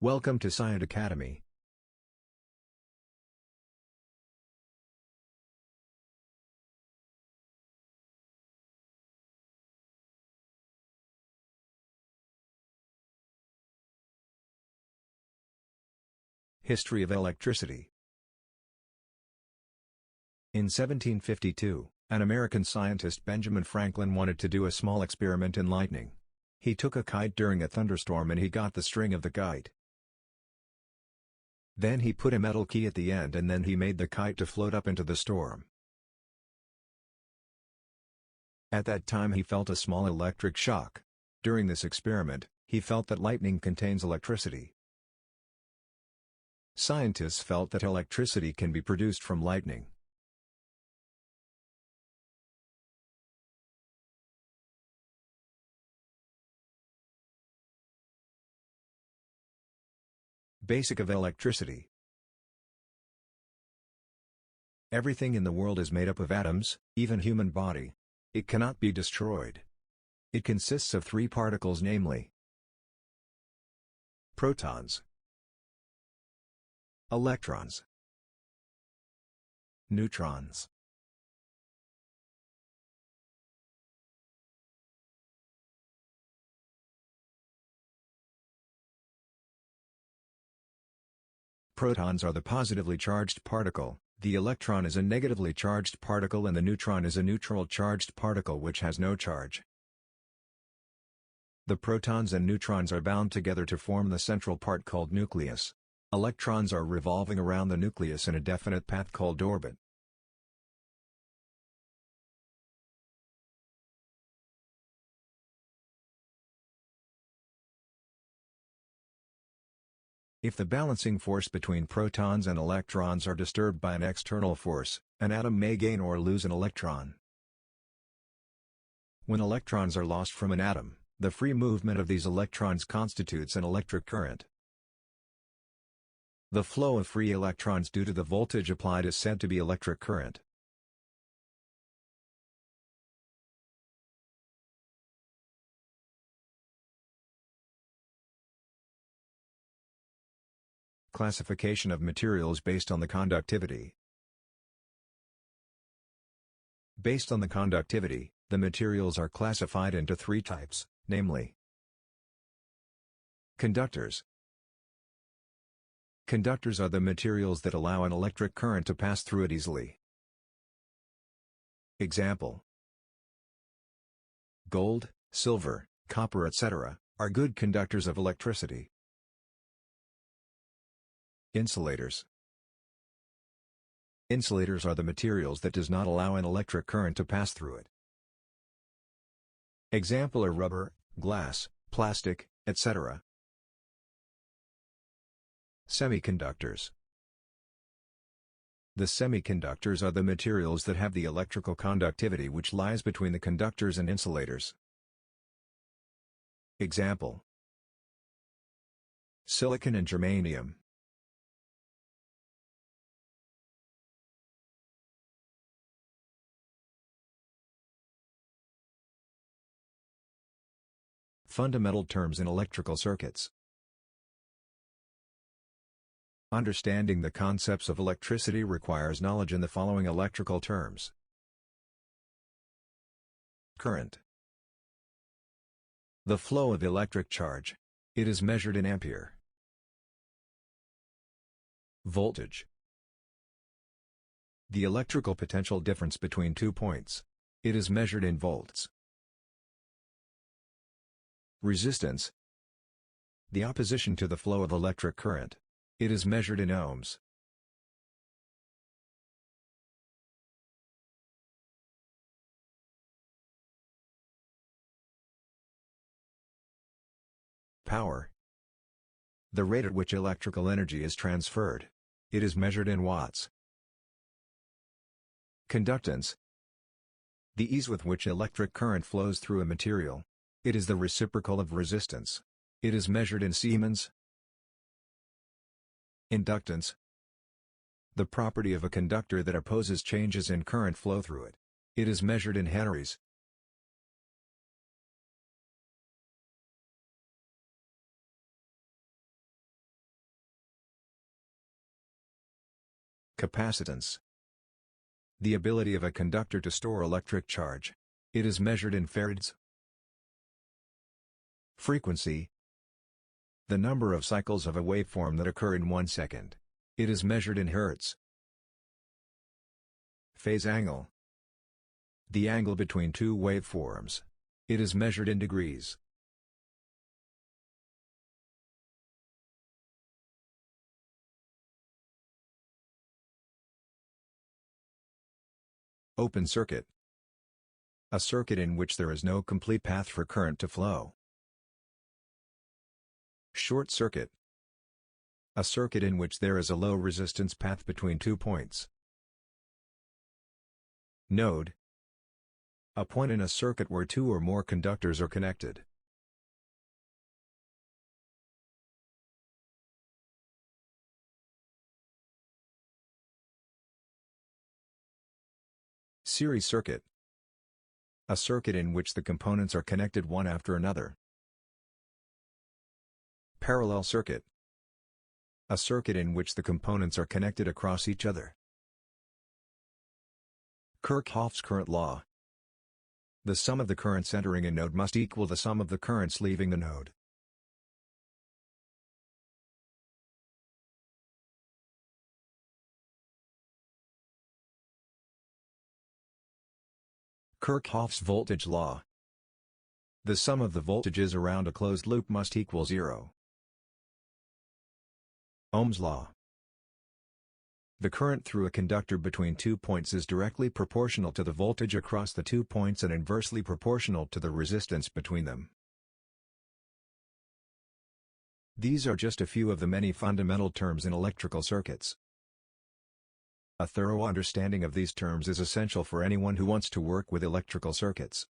Welcome to Science Academy. History of electricity. In 1752, an American scientist Benjamin Franklin wanted to do a small experiment in lightning. He took a kite during a thunderstorm and he got the string of the kite. Then he put a metal key at the end and then he made the kite to float up into the storm. At that time he felt a small electric shock. During this experiment, he felt that lightning contains electricity. Scientists felt that electricity can be produced from lightning. Basic of electricity. Everything in the world is made up of atoms, even human body. It cannot be destroyed. It consists of three particles, namely protons, electrons, neutrons. Protons are the positively charged particle, the electron is a negatively charged particle and the neutron is a neutral charged particle which has no charge. The protons and neutrons are bound together to form the central part called nucleus. Electrons are revolving around the nucleus in a definite path called orbit. If the balancing force between protons and electrons are disturbed by an external force, an atom may gain or lose an electron. When electrons are lost from an atom, the free movement of these electrons constitutes an electric current. The flow of free electrons due to the voltage applied is said to be electric current. Classification of materials based on the conductivity. Based on the conductivity, the materials are classified into three types, namely conductors. Conductors are the materials that allow an electric current to pass through it easily. Example: gold, silver, copper, etc., are good conductors of electricity. Insulators. Insulators are the materials that does not allow an electric current to pass through it. Example are rubber, glass, plastic, etc. Semiconductors. The semiconductors are the materials that have the electrical conductivity which lies between the conductors and insulators. Example: silicon and germanium. Fundamental terms in electrical circuits. Understanding the concepts of electricity requires knowledge in the following electrical terms. Current. The flow of electric charge. It is measured in ampere. Voltage. The electrical potential difference between 2 points. It is measured in volts. Resistance. The opposition to the flow of electric current. It is measured in ohms. Power. The rate at which electrical energy is transferred. It is measured in watts. Conductance. The ease with which electric current flows through a material. It is the reciprocal of resistance. It is measured in Siemens. Inductance. The property of a conductor that opposes changes in current flow through it. It is measured in henries. Capacitance. The ability of a conductor to store electric charge. It is measured in farads. Frequency. The number of cycles of a waveform that occur in 1 second. It is measured in hertz. Phase angle. The angle between two waveforms. It is measured in degrees. Open circuit. A circuit in which there is no complete path for current to flow. Short circuit. A circuit in which there is a low resistance path between 2 points. Node. A point in a circuit where 2 or more conductors are connected. Series circuit. A circuit in which the components are connected one after another. Parallel circuit. A circuit in which the components are connected across each other. Kirchhoff's current law. The sum of the currents entering a node must equal the sum of the currents leaving the node. Kirchhoff's voltage law. The sum of the voltages around a closed loop must equal 0. Ohm's law. The current through a conductor between 2 points is directly proportional to the voltage across the 2 points and inversely proportional to the resistance between them. These are just a few of the many fundamental terms in electrical circuits. A thorough understanding of these terms is essential for anyone who wants to work with electrical circuits.